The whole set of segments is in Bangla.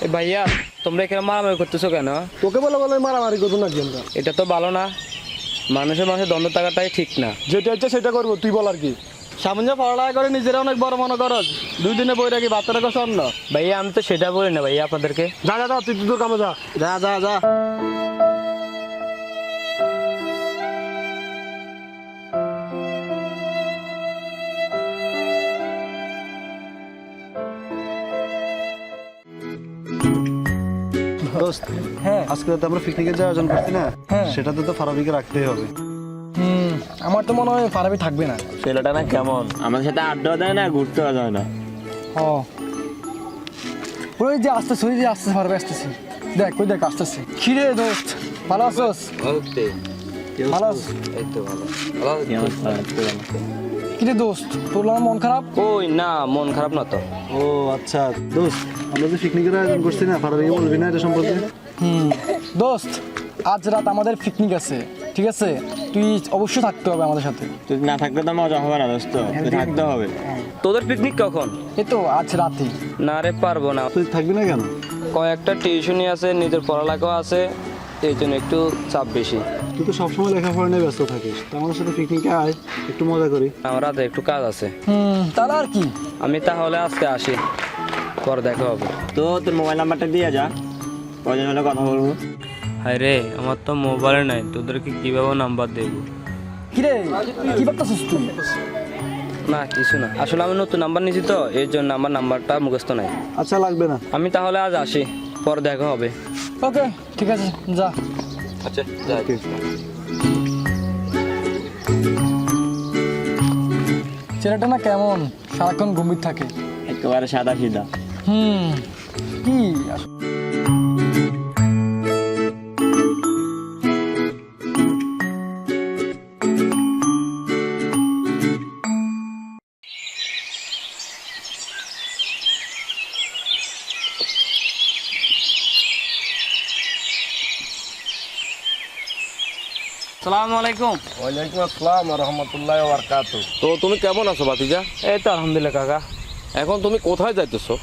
এ ভাইয়া, তোমরা এখানে মারামারি করতেছো কেন? তোকে বলে বলে মারামারি করবো নাকি আমরা? এটা তো ভালো না, মানুষের মাঝে দ্বন্দ্ব থাকাটাই ঠিক না। যেটা হচ্ছে সেটা করবো, তুই বল আর কি। সামনে পড়ালেখা করে নিজেরা অনেক বড় মনে করস, 2 দিনে বই রাখি বাচ্চারা কষ্ট অন্য। ভাইয়া আমি তো সেটা বলি না ভাইয়া আপনাদেরকে। যা যা যা, তুই তোর কামে যা যা যা যা। দোস্ত, হ্যাঁ আজকে তো আমরা পিকনিকের যে আয়োজন করছি না, হ্যাঁ। সেটাতে তো ফারাবিকে রাখতেই হবে। আমার তো মনে হয় ফারাবি থাকবে না। ছেলেটা না কেমন, আমাদের সাথে আড্ডা দেয় না, ঘুরতেও যায় না। ও ওই যে আসতেছে, ওই যে আসতেছে, ফারাবি আসতেছে, দেখ ওই দেখ আসতেছে। খিরে দোস্ত, ভালো আছোস? ভালো আছো? কিরে দোস্ত, তোর আমার মন খারাপ? ওই না, মন খারাপ না তো। ও আচ্ছা দোস্ত, আমরা যে পিকনিকের আয়োজন করছি না, ফারাবিকে বলবি না এটা সম্পর্কে? দোস্ত, আজ রাত আমাদের পিকনিক আছে, ঠিক আছে? তুই অবশ্যই থাকতে হবে আমাদের সাথে। তুই না থাকলে তো মজা হবে না দোস্ত, তুই থাকতে হবে। তোদের পিকনিক কখন? এই তো আজ রাতে। না রে, পারবো না। তুই থাকবি না কেন? কয়েকটা টিউশনই আছে, নিজের পড়ালেখাও আছে, এই জন্য একটু চাপ বেশি। তুই তো সবসময় লেখাপড়া নিয়ে ব্যস্ত থাকিস, তো আমাদের সাথে পিকনিকে আয়, একটু মজা করি। আমার রাতে একটু কাজ আছে। তাহলে আর কি, আমি তাহলে আজকে আসি, পরে দেখা হবে। তো তোর মোবাইল নাম্বারটা দিয়ে যা, কয়জন হলে কথা বলবো। হায় রে, আমার তো মোবাইল নাই, তোদেরকে কিভাবে নাম্বার দেবো? কিরে কি ভাবতেছিস তুই? না কিছু না, আসলে আমি নতুন নাম্বার নিয়েছি তো, এর জন্য আমার নাম্বারটা মুখস্থ নাই। আচ্ছা লাগবে না। আমি তাহলে আজ আসি, পরে দেখা হবে। ওকে ঠিক আছে, যা। আচ্ছা যাই। ছেলেটা না কেমন, সারাক্ষণ গম্ভীর থাকে। একেবারে সাদা সিধা। কি আসসালামু আলাইকুম। ওয়ালাইকুম আসসালাম ওয়া রাহমাতুল্লাহি ওয়া বারাকাতুহু। তো তুমি কেমন আছো ভাতিজা? এই তো আলহামদুলিল্লাহ কাকা। এখন তুমি কোথায় যাইতেছো?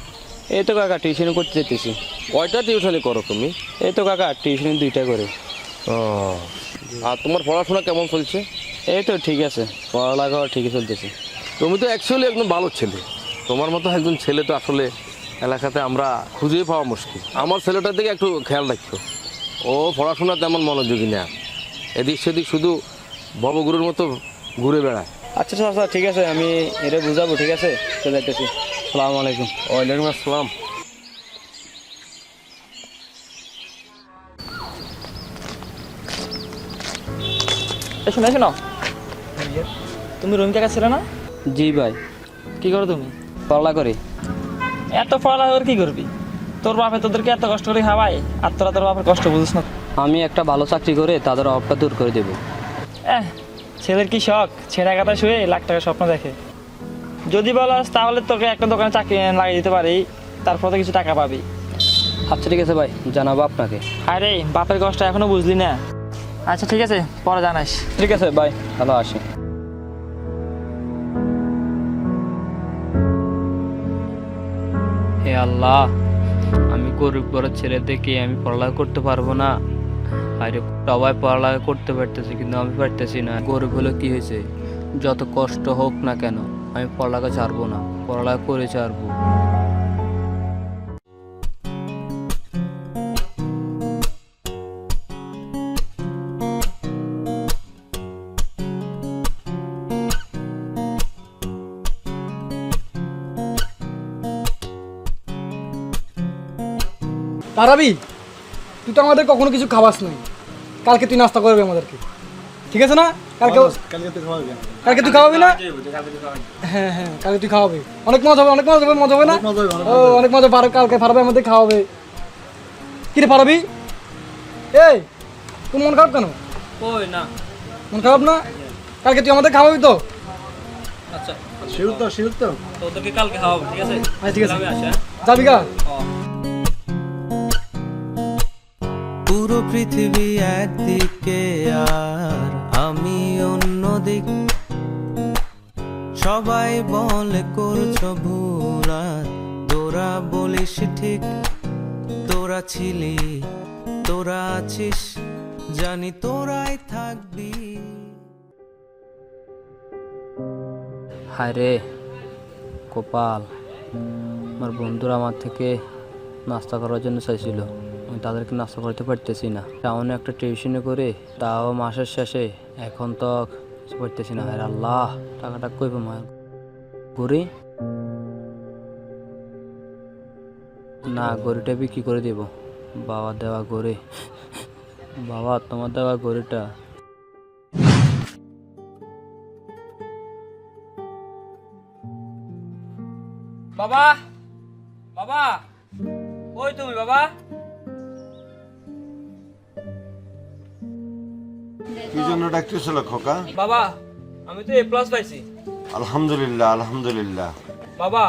এই তো কাকা টিউশন করতে যেতেছি। কয়টা টিউশনি করো তুমি? এই তো কাকা টিউশন 2টা করে। ও, আর তোমার পড়াশোনা কেমন চলছে? এই তো ঠিক আছে, পড়ালেখাও ঠিকই চলতেছে। তুমি তো অ্যাকচুয়ালি একজন ভালো ছেলে। তোমার মতো একজন ছেলে তো আসলে এলাকাতে আমরা খুঁজেই পাওয়া মুশকিল। আমার ছেলেটার দিকে একটু খেয়াল রাখো, ও পড়াশোনা তেমন মনোযোগী না, এদিক সেদিক শুধু ভবগুরুর মতো ঘুরে বেড়ায়। আচ্ছা আচ্ছা ঠিক আছে, আমি এটা বুঝাবো, ঠিক আছে? চলে যাইতেছি। আসসালামু আলাইকুম। ওয়ালাইকুম আসসালাম। শোনো শোনো, তুমি রুম কাকা ছিল না? জি ভাই। কি করো তুমি? পড়ালেখা করি। এত পড়ালেখা করে কি করবি? তোর বাপে তোদেরকে এত কষ্ট করে খাওয়াই, আর তোরা তোর বাপের কষ্ট বুঝিস না। আমি একটা ভালো চাকরি করে তাদের অভাবটা দূর করে দেবো। ছেলের কি শখ, ছেঁড়া কাটা শুয়ে লাখ টাকার স্বপ্ন দেখে। যদি বলস তাহলে তোকে একটা দোকানে চাকরি লাগিয়ে দিতে পারি, তারপর তো কিছু টাকা পাবি। আচ্ছা ঠিক আছে ভাই, জানাবো আপনাকে। আরে বাপের কষ্ট এখনো বুঝলি না? আচ্ছা ঠিক আছে, পরে জানাস। ঠিক আছে ভাই, ভালো আসি। হে আল্লাহ, আমি গরিব বড় ছেলে দেখে আমি পড়ালেখা করতে পারবো না। আরে সবাই পড়ালেখা করতে পারতেছে, কিন্তু আমি পারতেছি না। গরিব হলে কি হয়েছে, যত কষ্ট হোক না কেন আমি পড়ালেখা ছাড়বো না, পড়ালেখা করে ছাড়বো। ফারাবি, তুই তো আমাদের কখনো কিছু খাওয়াস নাই, কালকে তুই নাস্তা করবি আমাদেরকে, ঠিক আছে না? কালকে কালকে তুই খাওয়াবি না? হ্যাঁ হ্যাঁ, কালকে তুই খাওয়াবি। অনেক মজা হবে, অনেক মজা হবে, মজা হবে না? ও অনেক মজা। কালকে ফারাবি আমাদের খাওয়াবে। কি রে ফারাবি, এই তুই মন খারাপ কেন? ওই না, মন খারাপ না? কালকে তুই আমাদের খাওয়াবি তো? আচ্ছা শিউর তো তোদেরকে কালকে খাওয়াবো, ঠিক আছে? আচ্ছা ঠিক আছে, আমি আসি। যাবি গা? পুরো পৃথিবী একদিকে আর আমি অন্যদিক, সবাই বলে করছো ভুল আর তোরা বলিস ঠিক। তোরা ছিলি, তোরা আছিস, জানি তোরাই থাকবি। হায় রে কপাল, আমার বন্ধুরা আমার থেকে নাস্তা করার জন্য চাইছিল, আমি তাদেরকে নাস্তা করতে পারতেছি না। সামনে একটা টিউশনে করে তাও মাসের শেষে, এখন তো কিছু পারতেছি না। হায় আল্লাহ, টাকাটা কই পাবো? গড়ি না, গড়িটা বিক্রি করে দেব। বাবা দেওয়া গড়ি, বাবা তোমার দেওয়া গড়িটা। বাবা, বাবা, ওই তুমি বাবা। কি জন্য ডাকতেছিল খোকা? বাবা, আমি তো A+ পাইছি। আলহামদুলিল্লাহ, আলহামদুলিল্লাহ। বাবা,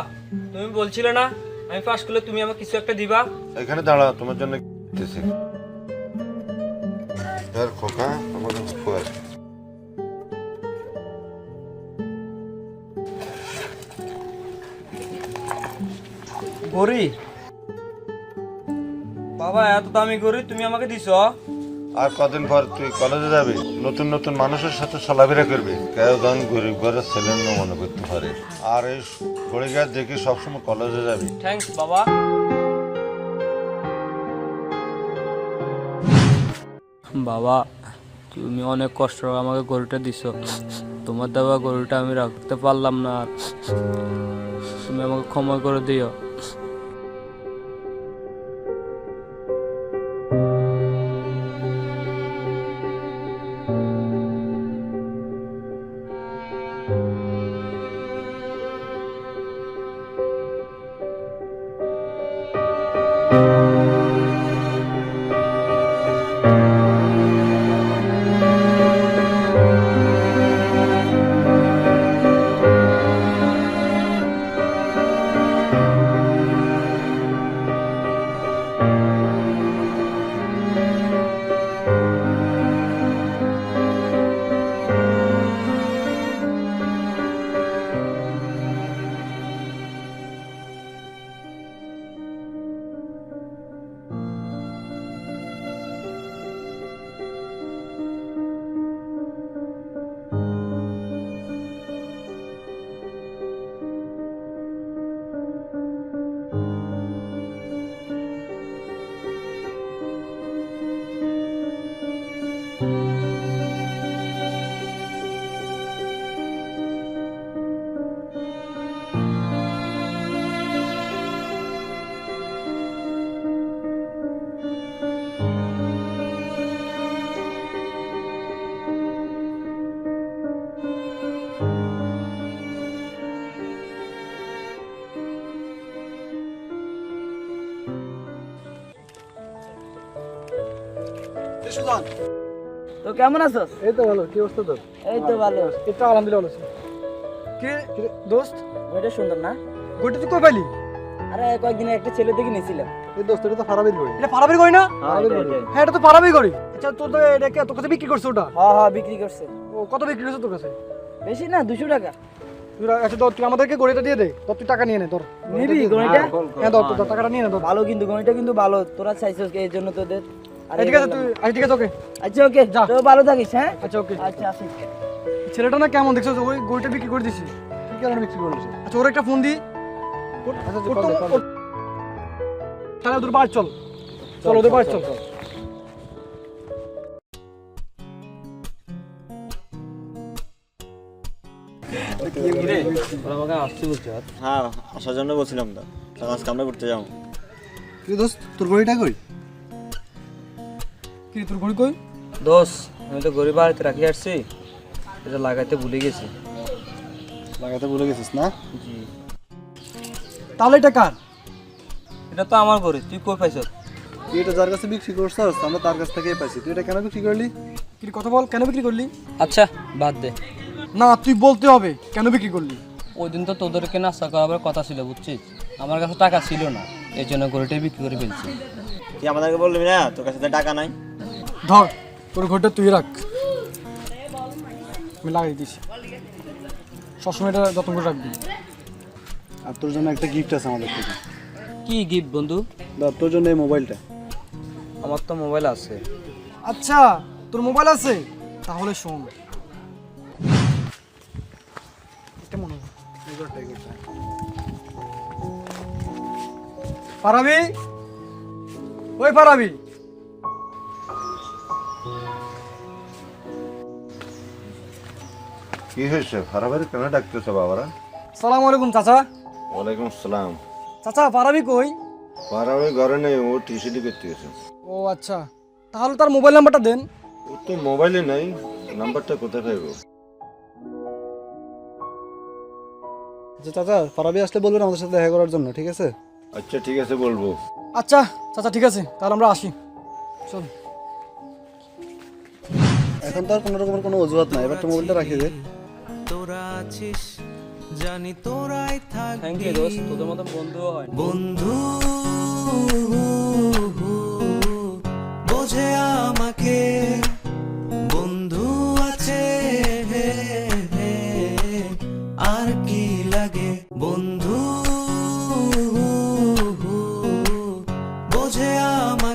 তুমি বলছিলে না আমি পাস করলে তুমি আমাকে কিছু একটা দিবা? এখানে দাঁড়াও, তোমার জন্য দিতেছি। ধর খোকা, আমাকে খোয়াস। গড়ি? বাবা, এত দামি গড়ি তুমি আমাকে দিছো? আর কদিন পর তুই কলেজে যাবি, নতুন নতুন মানুষের সাথে চলাফেরা করবি। কেউ গান গরিব ঘরের ছেলের না মনে করতে পারে। আর এই গড়ি গাছ দেখি সবসময় কলেজে যাবি। থ্যাঙ্কস বাবা। বাবা, তুমি অনেক কষ্ট করে আমাকে গরুটা দিছো, তোমার দেওয়া গরুটা আমি রাখতে পারলাম না, আর তুমি আমাকে ক্ষমা করে দিও। তো কেমন আছোস? এই তো ভালো। কি অবস্থা তোর? এই তো ভালো। এটা আলহামদুলিল্লাহ ভালো আছি। কি রে দোস্ত, ওইটা সুন্দর না? গড়িটা তুই কই পাইলি? আরে কয়েকদিন একটা ছেলে দেখে নিয়েছিলাম। এই দোস্ত, এটা তো ফারাবির গড়ি। এটা পারাবির গড়ি না? হ্যাঁ, হ্যাঁ, এটা তো পারাবির গড়ি। আচ্ছা, তোর তো এটা কে তোর কাছে বিক্রি করছে ওটা? হ্যাঁ বিক্রি করছে। ও কত বিক্রি করছে তোর কাছে? বেশি না, 200 টাকা। আচ্ছা, তুই আমাদেরকে গড়িটা দিয়ে দে, তোর তুই টাকা নিয়ে নে। তোর নিবি গণিটা? হ্যাঁ, তোর টাকাটা নিয়ে নে। তোর ভালো কিন্তু গণিটা কিন্তু ভালো, তোরা চাইছিস এই জন্য তোদের। ঠিক আছে, তুই ঠিক আছে, ওকে। আচ্ছা ওকে, যা। তো ভালো থাকিস। হ্যাঁ আচ্ছা, ওকে। আচ্ছা আসি। ছেলেটা না কেমন দেখছো? ওই গড়িটা বিক্রি করে দিছি। কি কারণে বিক্রি করলো সে? আচ্ছা, ওর একটা ফোন দি। তাহলে ওদের বাড়ি চল, চল ওদের বাড়ি চল। হ্যাঁ, আসার জন্য বলছিলাম তো, আজকে আমরা ঘুরতে যাবো। কি দোস্ত, তোর গড়িটা কই? কি তোর গড়ি কই? দোষ, আমি তো গরিব বাড়িতে রাখি আসছি, এটা লাগাইতে ভুলে গেছি। লাগাতে ভুলে গেছিস না? জি। তাহলে এটা কার? এটা তো আমার গরিব, তুই কই পাইছ? তুই এটা যার কাছে বিক্রি করছিস, আমরা তার কাছ থেকেই পাইছি। তুই এটা কেন বিক্রি করলি? কি কথা বল, কেন বিক্রি করলি? আচ্ছা বাদ দে। না, তুই বলতে হবে কেন বিক্রি করলি। ওই দিন তো তোদেরকে নাস্তা করাবার কথা ছিল, বুঝছিস? আমার কাছে টাকা ছিল না, এই জন্য গরুটাই বিক্রি করে ফেলছি। তুই আমাদেরকে বলবি না তোর কাছে তো টাকা নাই? ধর, তোর ঘরটা তুই রাখ, আমি লাগাই দিছি। সবসময় এটা যত্ন করে রাখবি। আর তোর জন্য একটা গিফট আছে আমাদের থেকে। কি গিফট বন্ধু? ধর, তোর জন্য এই মোবাইলটা। আমার তো মোবাইল আছে। আচ্ছা, তোর মোবাইল আছে? তাহলে শোন। এটা মনে হয়। পারাবি, ওই পারাবি, কি হয়েছে ফারাবারি কেন ডাকতেছে বাবারা? সালাম আলাইকুম চাচা। ওয়ালাইকুম আসসালাম। চাচা পারাবি কই? ফারাবারি ঘরে নেই, ও টিউশনি করতে গেছে। ও আচ্ছা, তাহলে তার মোবাইল নাম্বারটা দেন। ও তো মোবাইলে নাই, নাম্বারটা কোথায় পাইব? যে চাচা পারাবি আসলে বলবেন আমাদের সাথে দেখা করার জন্য, ঠিক আছে? আচ্ছা ঠিক আছে, বলবো। আচ্ছা চাচা ঠিক আছে, তাহলে আমরা আসি। চল। এখন তো আর কোনো রকমের কোনো অজুহাত নাই, এবার তো মোবাইলটা রাখিয়ে দে। তোরা আছিস জানি তোরাই থ্যাংক থাকবি ইউ দোস্ত, তোদের মতো বন্ধুও হয় না। বন্ধু বোঝে আমাকে, বন্ধু আছে আর কি লাগে, বন্ধু বোঝে আমাকে।